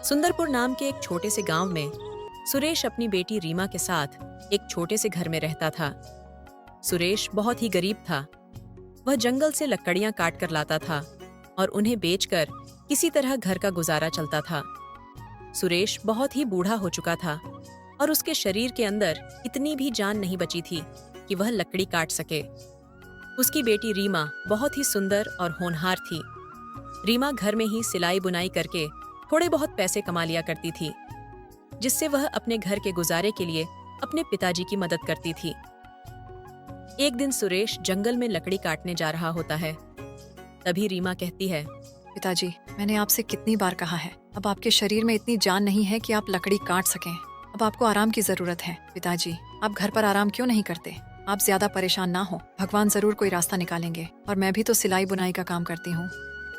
सुंदरपुर नाम के एक छोटे से गांव में सुरेश अपनी बेटी रीमा के साथ एक छोटे से घर में रहता था। सुरेश बहुत ही गरीब था। वह जंगल से लकड़ियां काट कर लाता था और उन्हें बेचकर किसी तरह घर का गुजारा चलता था। सुरेश बहुत ही बूढ़ा हो चुका था और उसके शरीर के अंदर इतनी भी जान नहीं बची थी कि वह लकड़ी काट सके। उसकी बेटी रीमा बहुत ही सुंदर और होनहार थी। रीमा घर में ही सिलाई बुनाई करके थोड़े बहुत पैसे कमा लिया करती थी, जिससे वह अपने घर के गुजारे के लिए अपने पिताजी की मदद करती थी। एक दिन सुरेश जंगल में लकड़ी काटने जा रहा होता है। तभी रीमा कहती है, पिताजी, मैंने आपसे कितनी बार कहा है, अब आपके शरीर में इतनी जान नहीं है कि आप लकड़ी काट सकें। अब आपको आराम की जरूरत है। पिताजी, आप घर पर आराम क्यों नहीं करते? आप ज्यादा परेशान ना हो, भगवान जरूर कोई रास्ता निकालेंगे। और मैं भी तो सिलाई बुनाई का काम करती हूँ।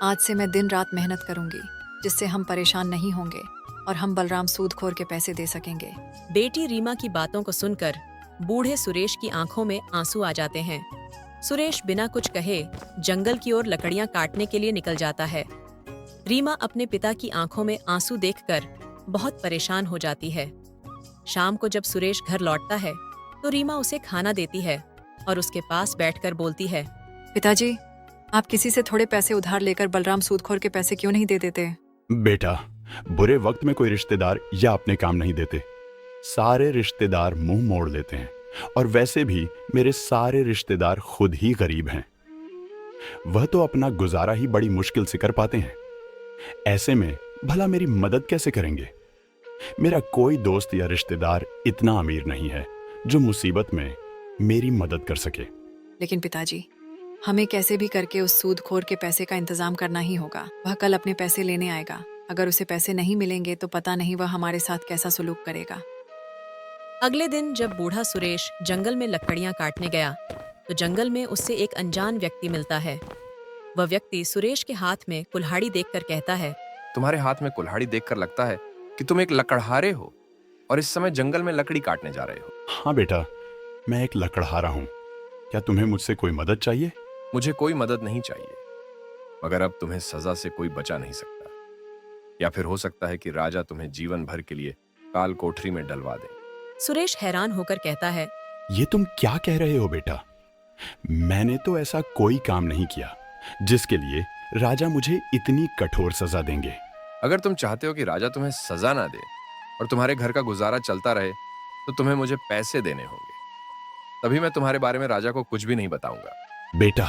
आज से मैं दिन रात मेहनत करूंगी, जिससे हम परेशान नहीं होंगे और हम बलराम सूदखोर के पैसे दे सकेंगे। बेटी रीमा की बातों को सुनकर बूढ़े सुरेश की आंखों में आंसू आ जाते हैं। सुरेश बिना कुछ कहे जंगल की ओर लकड़ियां काटने के लिए निकल जाता है। रीमा अपने पिता की आंखों में आंसू देखकर बहुत परेशान हो जाती है। शाम को जब सुरेश घर लौटता है तो रीमा उसे खाना देती है और उसके पास बैठकर बोलती है, पिताजी, आप किसी से थोड़े पैसे उधार लेकर बलराम सूदखोर के पैसे क्यों नहीं दे देते? बेटा, बुरे वक्त में कोई रिश्तेदार या अपने काम नहीं देते। सारे रिश्तेदार मुंह मोड़ लेते हैं और वैसे भी मेरे सारे रिश्तेदार खुद ही गरीब हैं। वह तो अपना गुजारा ही बड़ी मुश्किल से कर पाते हैं। ऐसे में भला मेरी मदद कैसे करेंगे? मेरा कोई दोस्त या रिश्तेदार इतना अमीर नहीं है जो मुसीबत में मेरी मदद कर सके। लेकिन पिताजी, हमें कैसे भी करके उस सूदखोर के पैसे का इंतजाम करना ही होगा। वह कल अपने पैसे लेने आएगा। अगर उसे पैसे नहीं मिलेंगे तो पता नहीं वह हमारे साथ कैसा सुलूक करेगा। अगले दिन जब बूढ़ा सुरेश जंगल में लकड़ियां काटने गया तो जंगल में उससे एक अनजान व्यक्ति मिलता है। वह व्यक्ति सुरेश के हाथ में कुल्हाड़ी देखकर कहता है, तुम्हारे हाथ में कुल्हाड़ी देखकर लगता है कि तुम एक लकड़हारे हो और इस समय जंगल में लकड़ी काटने जा रहे हो। हाँ बेटा, मैं एक लकड़हारा हूं। क्या तुम्हें मुझसे कोई मदद चाहिए? मुझे कोई मदद नहीं चाहिए, मगर अब तुम्हें सजा से कोई बचा नहीं सकता। या फिर हो सकता है कि राजा तुम्हें जीवन भर के लिए काल कोठरी में डलवा दे। सुरेश हैरान होकर कहता है, ये तुम क्या कह रहे हो बेटा? मैंने तो ऐसा कोई काम नहीं किया जिसके लिए राजा मुझे इतनी कठोर सजा देंगे। अगर तुम चाहते हो कि राजा तुम्हें सजा ना दे और तुम्हारे घर का गुजारा चलता रहे तो तुम्हें मुझे पैसे देने होंगे। तभी मैं तुम्हारे बारे में राजा को कुछ भी नहीं बताऊंगा। बेटा,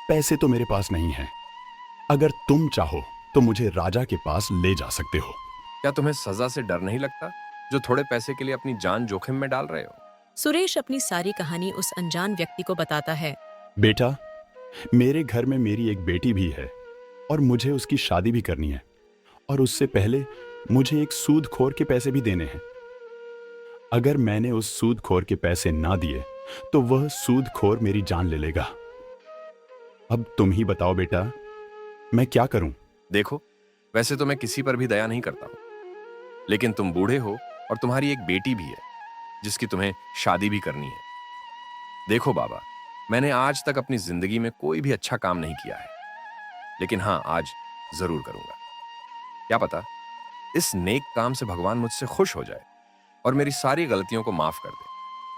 पैसे तो मेरे पास नहीं हैं। अगर तुम चाहो तो मुझे राजा के पास ले जा सकते हो। क्या तुम्हें सजा से डर नहीं लगता जो थोड़े पैसे के लिए अपनी जान जोखिम में डाल रहे हो? सुरेश अपनी सारी कहानी उस अनजान व्यक्ति को बताता है। बेटा, मेरे घर में मेरी एक बेटी भी है और मुझे उसकी शादी भी करनी है, और उससे पहले मुझे एक सूदखोर के पैसे भी देने हैं। अगर मैंने उस सूदखोर के पैसे ना दिए तो वह सूदखोर मेरी जान ले लेगा। अब तुम ही बताओ बेटा, मैं क्या करूं? देखो, वैसे तो मैं किसी पर भी दया नहीं करता हूं, लेकिन तुम बूढ़े हो और तुम्हारी एक बेटी भी है जिसकी तुम्हें शादी भी करनी है। देखो बाबा, मैंने आज तक अपनी जिंदगी में कोई भी अच्छा काम नहीं किया है, लेकिन हाँ, आज जरूर करूंगा। क्या पता इस नेक काम से भगवान मुझसे खुश हो जाए और मेरी सारी गलतियों को माफ कर दे।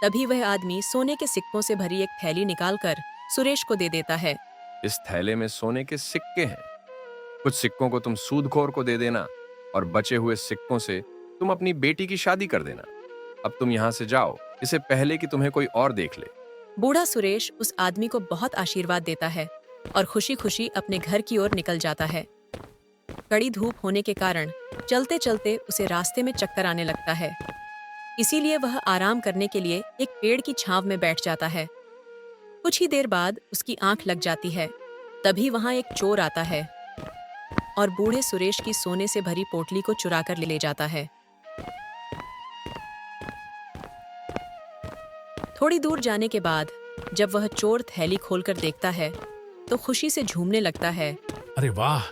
तभी वह आदमी सोने के सिक्कों से भरी एक थैली निकालकर सुरेश को दे देता है। इस थैले में सोने के सिक्के हैं। कुछ सिक्कों को तुम सूदखोर को दे देना और बचे हुए सिक्कों से तुम अपनी बेटी की शादी कर देना। अब तुम यहाँ से जाओ, इससे पहले कि तुम्हें कोई और देख ले। बूढ़ा सुरेश उस आदमी को बहुत आशीर्वाद देता है और खुशी खुशी अपने घर की ओर निकल जाता है। कड़ी धूप होने के कारण चलते चलते उसे रास्ते में चक्कर आने लगता है। इसीलिए वह आराम करने के लिए एक पेड़ की छांव में बैठ जाता है। कुछ ही देर बाद उसकी आंख लग जाती है। तभी वहां एक चोर आता है और बूढ़े सुरेश की सोने से भरी पोटली को चुरा कर ले जाता है। थोड़ी दूर जाने के बाद जब वह चोर थैली खोलकर देखता है तो खुशी से झूमने लगता है। अरे वाह,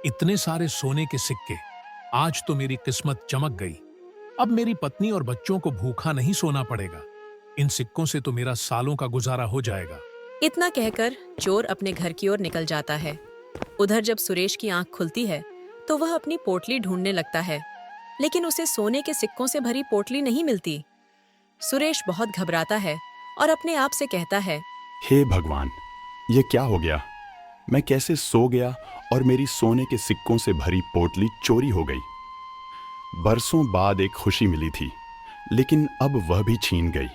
इतने सारे सोने के सिक्के! आज तो मेरी किस्मत चमक गई। अब मेरी पत्नी और बच्चों को भूखा नहीं सोना पड़ेगा। इन सिक्कों से तो मेरा सालों का गुजारा हो जाएगा। इतना कहकर चोर अपने घर की ओर निकल जाता है। उधर जब सुरेश की आंख खुलती है तो वह अपनी पोटली ढूंढने लगता है, लेकिन उसे सोने के सिक्कों से भरी पोटली नहीं मिलती। सुरेश बहुत घबराता है और अपने आप से कहता है, हे भगवान, ये क्या हो गया? मैं कैसे सो गया और मेरी सोने के सिक्कों से भरी पोटली चोरी हो गई। बरसों बाद एक खुशी मिली थी, लेकिन अब वह भी छीन गई।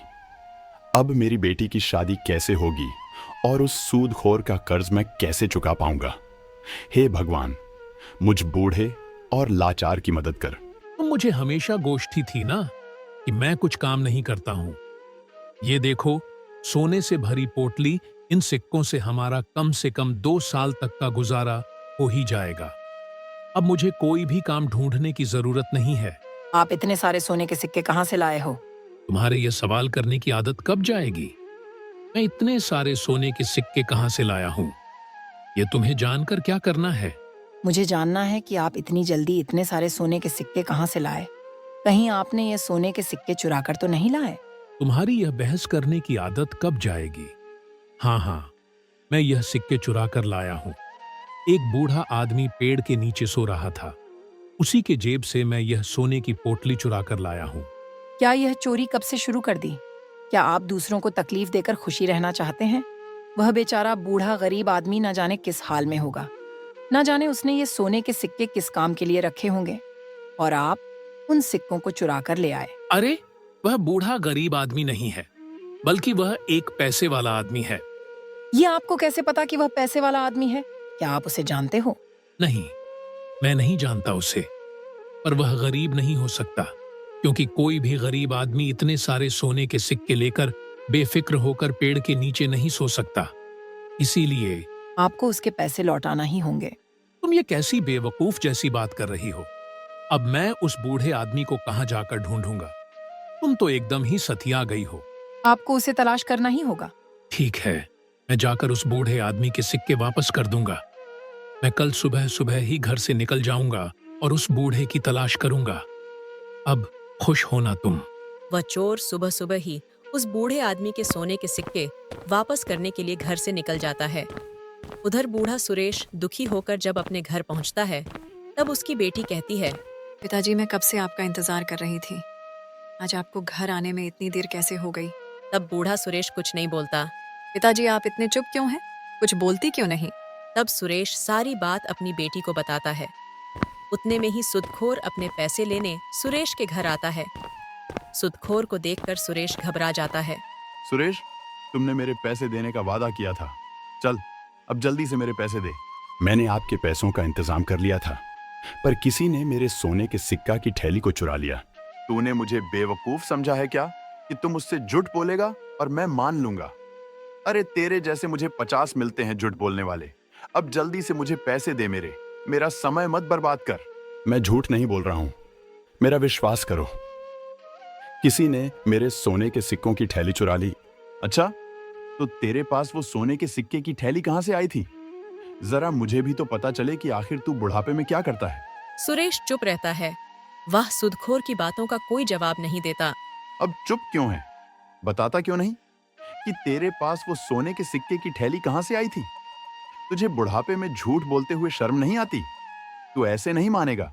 अब मेरी बेटी की शादी कैसे होगी और उस सूदखोर का कर्ज मैं कैसे चुका पाऊंगा? हे भगवान, मुझ बूढ़े और लाचार की मदद कर। तुम मुझे हमेशा गोष्ठी थी ना कि मैं कुछ काम नहीं करता हूं। ये देखो, सोने से भरी पोटली, इन सिक्कों से हमारा कम से कम 2 साल तक का गुजारा हो ही जाएगा। अब मुझे कोई भी काम ढूंढने की जरूरत नहीं है। आप इतने सारे सोने के सिक्के कहाँ से लाए हो? तुम्हारे ये सवाल करने की आदत कब जाएगी? मैं इतने सारे सोने के सिक्के कहाँ से लाया हूं, ये तुम्हें जानकर क्या करना है? मुझे जानना है कि आप इतनी जल्दी इतने सारे सोने के सिक्के कहाँ से लाए। कहीं आपने ये सोने के सिक्के चुरा कर तो नहीं लाए? तुम्हारी यह बहस करने की आदत कब जाएगी? हाँ, मैं यह सिक्के चुरा कर लाया हूं। एक बूढ़ा आदमी पेड़ के नीचे सो रहा था, उसी के जेब से मैं यह सोने की पोटली चुरा कर लाया हूं। क्या यह चोरी कब से शुरू कर दी? क्या आप दूसरों को तकलीफ देकर खुशी रहना चाहते हैं? वह बेचारा बूढ़ा गरीब आदमी न जाने किस हाल में होगा। न जाने उसने ये सोने के सिक्के किस काम के लिए रखे होंगे, और आप उन सिक्कों को चुरा कर ले आए। अरे, वह बूढ़ा गरीब आदमी नहीं है, बल्कि वह एक पैसे वाला आदमी है। ये आपको कैसे पता कि वह पैसे वाला आदमी है? क्या आप उसे जानते हो? नहीं, मैं नहीं जानता उसे, पर वह गरीब नहीं हो सकता, क्योंकि कोई भी गरीब आदमी इतने सारे सोने के सिक्के लेकर बेफिक्र होकर पेड़ के नीचे नहीं सो सकता। इसीलिए आपको उसके पैसे लौटाना ही होंगे। तुम ये कैसी बेवकूफ जैसी बात कर रही हो? अब मैं उस बूढ़े आदमी को कहाँ जाकर ढूंढूंगा? तुम तो एकदम ही सतिया गई हो। आपको उसे तलाश करना ही होगा। ठीक है, मैं जाकर उस बूढ़े आदमी के सिक्के वापस कर दूंगा। मैं कल सुबह सुबह ही घर से निकल जाऊंगा और उस बूढ़े की तलाश करूंगा। अब खुश होना तुम। वह चोर सुबह सुबह ही उस बूढ़े आदमी के सोने के सिक्के वापस करने के लिए घर से निकल जाता है। उधर बूढ़ा सुरेश दुखी होकर जब अपने घर पहुंचता है, तब उसकी बेटी कहती है, पिताजी, मैं कब से आपका इंतजार कर रही थी। आज आपको घर आने में इतनी देर कैसे हो गई? तब बूढ़ा सुरेश कुछ नहीं बोलता। पिताजी, आप इतने चुप क्यों हैं? कुछ बोलती क्यों नहीं? तब सुरेश सारी बात अपनी बेटी को बताता है। उतने में ही सुदखोर अपने पैसे लेने सुरेश के घर आता है। सुदखोर को देखकर सुरेश घबरा जाता है। सुरेश, तुमने मेरे पैसे देने का वादा किया था। चल, अब जल्दी से मेरे पैसे दे। मैंने आपके पैसों का इंतजाम कर लिया था, पर किसी ने मेरे सोने के सिक्का की थैली को चुरा लिया। तूने मुझे बेवकूफ समझा है क्या कि तुम मुझसे झूठ बोलेगा और मैं मान लूंगा? अरे, तेरे जैसे मुझे 50 मिलते हैं झूठ बोलने वाले। अब जल्दी से मुझे पैसे दे मेरा समय मत बर्बाद कर। मैं झूठ नहीं बोल रहा हूं, मेरा विश्वास करो। किसी ने मेरे सोने के सिक्कों की थैली चुरा ली। अच्छा, तो तेरे पास वो सोने के सिक्के की थैली कहां से आई थी? जरा मुझे भी तो पता चले कि आखिर तू बुढ़ापे में क्या करता है। सुरेश चुप रहता है। वह सुदखोर की बातों का कोई जवाब नहीं देता। अब चुप क्यों है? बताता क्यों नहीं कि तेरे पास वो सोने के सिक्के की थैली कहां से आई थी? तुझे बुढ़ापे में झूठ बोलते हुए शर्म नहीं आती? तू ऐसे नहीं मानेगा।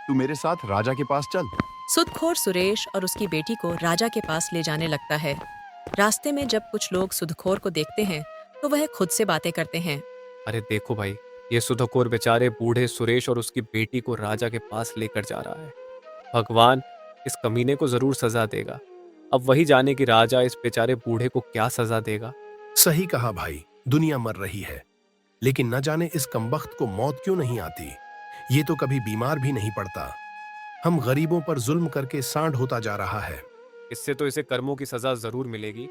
तू मेरे साथ राजा के पास चल। सुदखोर सुरेश और उसकी बेटी को राजा के पास ले जाने लगता है। रास्ते में जब कुछ लोग सुदखोर को देखते हैं, तो वह खुद से बातें करते हैं। अरे देखो भाई, ये सुदखोर बेचारे बूढ़े सुरेश और उसकी बेटी को राजा के पास लेकर जा रहा है। भगवान इस कमीने को जरूर सजा देगा। अब वही जाने कि राजा इस बेचारे बूढ़े को क्या सजा देगा। सही कहा भाई, दुनिया मर रही है, लेकिन न जाने इस कमबख्त को मौत क्यों नहीं आती। ये तो कभी बीमार भी नहीं पड़ता। हम गरीबों पर जुल्म करके सांड होता जा रहा है। इससे तो इसे कर्मों की सजा जरूर मिलेगी।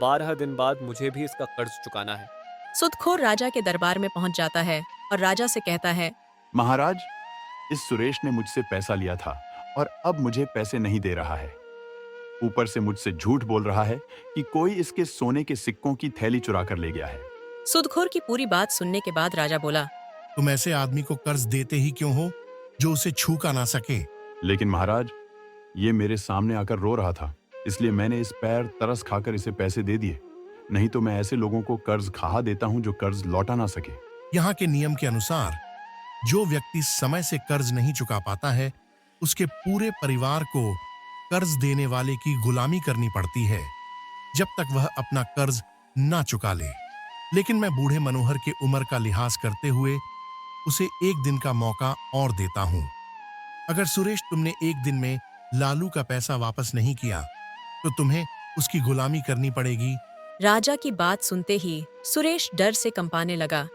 12 दिन बाद मुझे भी इसका कर्ज चुकाना है। सुदखोर राजा के दरबार में पहुंच जाता है और राजा से कहता है, महाराज, इस सुरेश ने मुझसे पैसा लिया था और अब मुझे पैसे नहीं दे रहा है। ऊपर से मुझसे झूठ बोल रहा है कि कोई इसके सोने के सिक्कों की थैली चुरा कर ले गया है। सुदखोर की पूरी बात सुनने के बाद राजा बोला, तुम ऐसे आदमी को कर्ज देते ही क्यों हो जो उसे छू का ना सके? लेकिन महाराज, ये मेरे सामने आकर रो रहा था, इसलिए मैंने इस पैर तरस खाकर इसे पैसे दे दिए। नहीं तो मैं ऐसे लोगों को कर्ज खा देता हूं जो कर्ज लौटा ना सके। यहाँ के नियम के अनुसार जो व्यक्ति समय से कर्ज नहीं चुका पाता है, उसके पूरे परिवार को कर्ज देने वाले की गुलामी करनी पड़ती है जब तक वह अपना कर्ज ना चुका ले। लेकिन मैं बूढ़े मनोहर के उम्र का लिहाज करते हुए उसे एक दिन का मौका और देता हूं। अगर सुरेश तुमने एक दिन में लालू का पैसा वापस नहीं किया तो तुम्हें उसकी गुलामी करनी पड़ेगी। राजा की बात सुनते ही सुरेश डर से कंपाने लगा,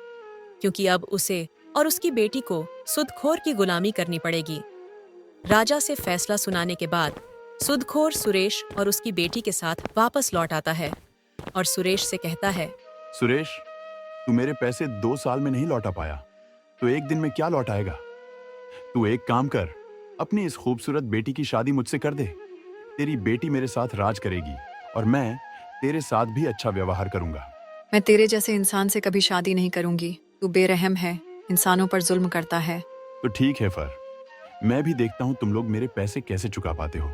क्योंकि अब उसे और उसकी बेटी को सुदखोर की गुलामी करनी पड़ेगी। राजा से फैसला सुनाने के बाद सुदखोर सुरेश और उसकी बेटी के साथ वापस लौट आता है और सुरेश से कहता है, सुरेश, तू मेरे पैसे 2 साल में नहीं लौटा पाया, तो एक दिन में क्या लौटाएगा? तू एक काम कर, अपनी इस खूबसूरत बेटी की शादी मुझसे कर दे। तेरी बेटी मेरे साथ राज करेगी और मैं तेरे साथ भी अच्छा व्यवहार करूंगा। मैं तेरे जैसे इंसान से कभी शादी नहीं करूंगी। तू बेरहम है, इंसानों पर जुल्म करता है। तो ठीक है फर, मैं भी देखता हूं तुम लोग मेरे पैसे कैसे चुका पाते हो,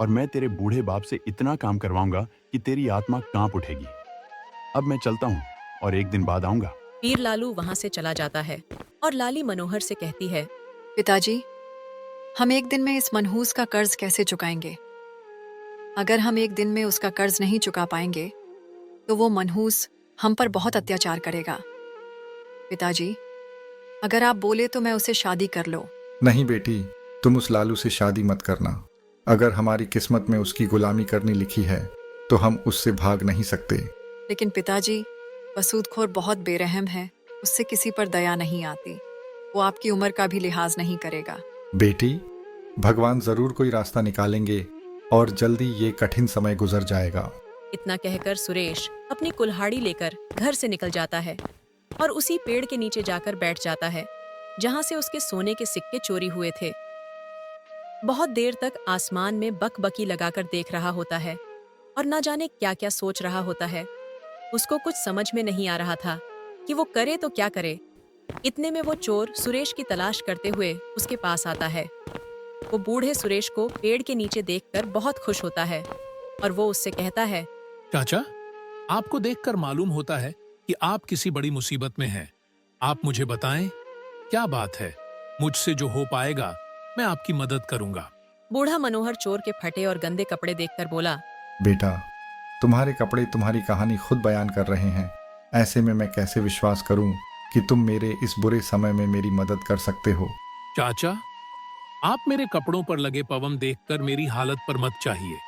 और मैं तेरे बूढ़े बाप से इतना काम करवाऊंगा कि तेरी आत्मा कांप उठेगी। अब मैं चलता हूं और एक दिन बाद आऊंगा। वीर लालू वहां से चला जाता है और लाली मनोहर से कहती है, पिताजी, हम एक दिन में इस मनहूस का कर्ज कैसे चुकाएंगे? अगर हम एक दिन में उसका कर्ज नहीं चुका पाएंगे तो वो मनहूस हम पर बहुत अत्याचार करेगा। पिताजी, अगर आप बोले तो मैं उसे शादी कर लो। नहीं बेटी, तुम उस लालू से शादी मत करना। अगर हमारी किस्मत में उसकी गुलामी करनी लिखी है तो हम उससे भाग नहीं सकते। लेकिन पिताजी, वह सूदखोर बहुत बेरहम है, उससे किसी पर दया नहीं आती। वो आपकी उम्र का भी लिहाज नहीं करेगा। बेटी, भगवान जरूर कोई रास्ता निकालेंगे और जल्दी ये कठिन समय गुजर जाएगा। इतना कहकर सुरेश अपनी कुल्हाड़ी लेकर घर से निकल जाता है और उसी पेड़ के नीचे जाकर बैठ जाता है जहां से उसके सोने के सिक्के चोरी हुए थे। बहुत देर तक आसमान में बकबकी लगाकर देख रहा होता है और न जाने क्या क्या सोच रहा होता है। उसको कुछ समझ में नहीं आ रहा था कि वो करे तो क्या करे। इतने में वो चोर सुरेश की तलाश करते हुए उसके पास आता है। वो बूढ़े सुरेश को पेड़ के नीचे देखकर बहुत खुश होता है और वो उससे कहता है, चाचा, आपको देखकर मालूम होता है कि आप किसी बड़ी मुसीबत में हैं। आप मुझे बताएं, क्या बात है? मुझसे जो हो पाएगा मैं आपकी मदद करूंगा। बूढ़ा मनोहर चोर के फटे और गंदे कपड़े देखकर बोला, बेटा, तुम्हारे कपड़े तुम्हारी कहानी खुद बयान कर रहे हैं। ऐसे में मैं कैसे विश्वास करूं कि तुम मेरे इस बुरे समय में मेरी मदद कर सकते हो? चाचा, आप मेरे कपड़ों पर लगे पवम देखकर मेरी हालत पर मत चाहिए।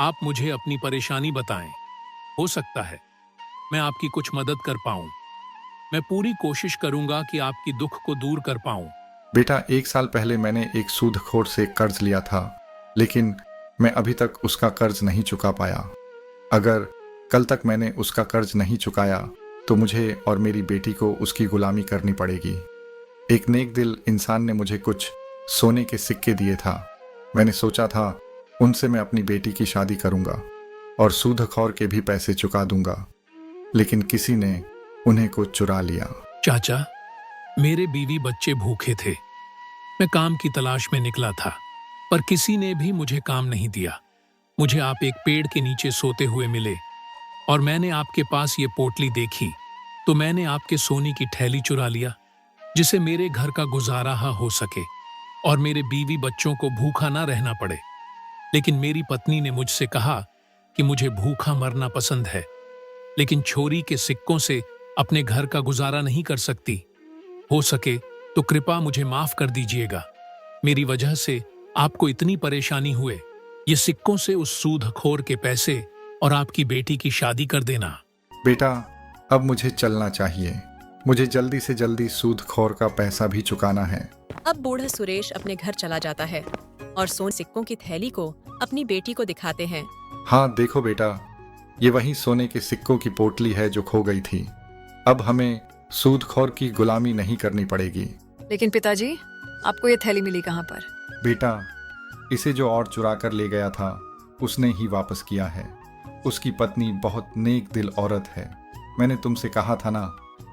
आप मुझे अपनी परेशानी बताएं। हो सकता है मैं आपकी कुछ मदद कर पाऊं। मैं पूरी कोशिश करूंगा कि आपकी दुख को दूर कर पाऊं। बेटा, 1 साल पहले मैंने एक सूदखोर से कर्ज लिया था, लेकिन मैं अभी तक उसका कर्ज नहीं चुका पाया। अगर कल तक मैंने उसका कर्ज नहीं चुकाया तो मुझे और मेरी बेटी को उसकी गुलामी करनी पड़ेगी। एक नेक दिल इंसान ने मुझे कुछ सोने के सिक्के दिए था। मैंने सोचा था उनसे मैं अपनी बेटी की शादी करूंगा और सूदखोर के भी पैसे चुका दूंगा, लेकिन किसी ने उन्हें को चुरा लिया। चाचा, मेरे बीवी बच्चे भूखे थे। मैं काम की तलाश में निकला था, पर किसी ने भी मुझे काम नहीं दिया। मुझे आप एक पेड़ के नीचे सोते हुए मिले और मैंने आपके पास ये पोटली देखी तो मैंने आपके सोने की थैली चुरा लिया, जिससे मेरे घर का गुजारा हो सके और मेरे बीवी बच्चों को भूखा ना रहना पड़े। लेकिन मेरी पत्नी ने मुझसे कहा कि मुझे भूखा मरना पसंद है, लेकिन छोरी के सिक्कों से अपने घर का गुजारा नहीं कर सकती। हो सके तो कृपया मुझे माफ कर दीजिएगा। मेरी वजह से आपको इतनी परेशानी हुए। ये सिक्कों से उस सूदखोर के पैसे और आपकी बेटी की शादी कर देना। बेटा, अब मुझे चलना चाहिए। मुझे जल्दी से जल्दी सूदखोर का पैसा भी चुकाना है। अब बूढ़ा सुरेश अपने घर चला जाता है और सोने सिक्कों की थैली को अपनी बेटी को दिखाते हैं। हाँ देखो बेटा, ये वही सोने के सिक्कों की पोटली है जो खो गई थी। अब हमें सूदखोर की गुलामी नहीं करनी पड़ेगी। लेकिन पिताजी, आपको ये थैली मिली कहाँ पर? बेटा, इसे जो और चुरा कर ले गया था उसने ही वापस किया है। उसकी पत्नी बहुत नेक दिल औरत है। मैंने तुमसे कहा था ना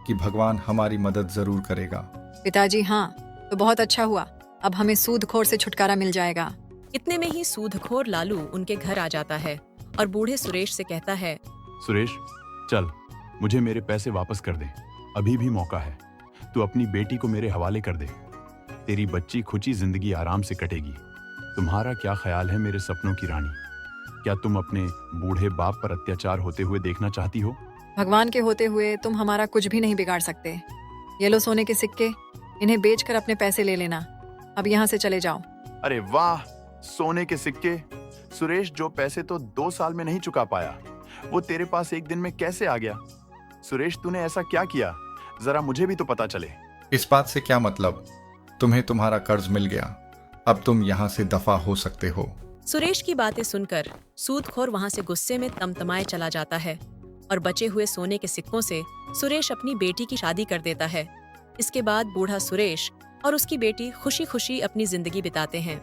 कि भगवान हमारी मदद जरूर करेगा। पिताजी, हाँ, तो बहुत अच्छा हुआ। अब हमें सूदखोर से छुटकारा मिल जाएगा। इतने में ही सूदखोर लालू उनके घर आ जाता है और बूढ़े सुरेश से कहता है, सुरेश, चल, मुझे मेरे पैसे वापस कर दे। अभी भी मौका है। तू अपनी बेटी को मेरे हवाले कर दे। तेरी बच्ची खुशी जिंदगी आराम से कटेगी। तुम्हारा क्या ख्याल है मेरे सपनों की रानी? क्या तुम अपने बूढ़े बाप पर अत्याचार होते हुए देखना चाहती हो? भगवान के होते हुए तुम हमारा कुछ भी नहीं बिगाड़ सकते। ये लो सोने के सिक्के, इन्हें बेचकर अपने पैसे ले लेना। अब यहाँ से चले जाओ। अरे वाह, सोने के सिक्के! सुरेश, जो पैसे तो 2 साल में नहीं चुका पाया, वो तेरे पास एक दिन में कैसे आ गया? सुरेश, तूने ऐसा क्या किया? जरा मुझे भी तो पता चले। इस बात से क्या मतलब? तुम्हें तुम्हारा कर्ज मिल गया, अब तुम यहाँ से दफा हो सकते हो। सुरेश की बातें सुनकर सूदखोर वहां से गुस्से में तमतमाए चला जाता है और बचे हुए सोने के सिक्कों से सुरेश अपनी बेटी की शादी कर देता है। इसके बाद बूढ़ा सुरेश और उसकी बेटी खुशी खुशी अपनी जिंदगी बिताते हैं।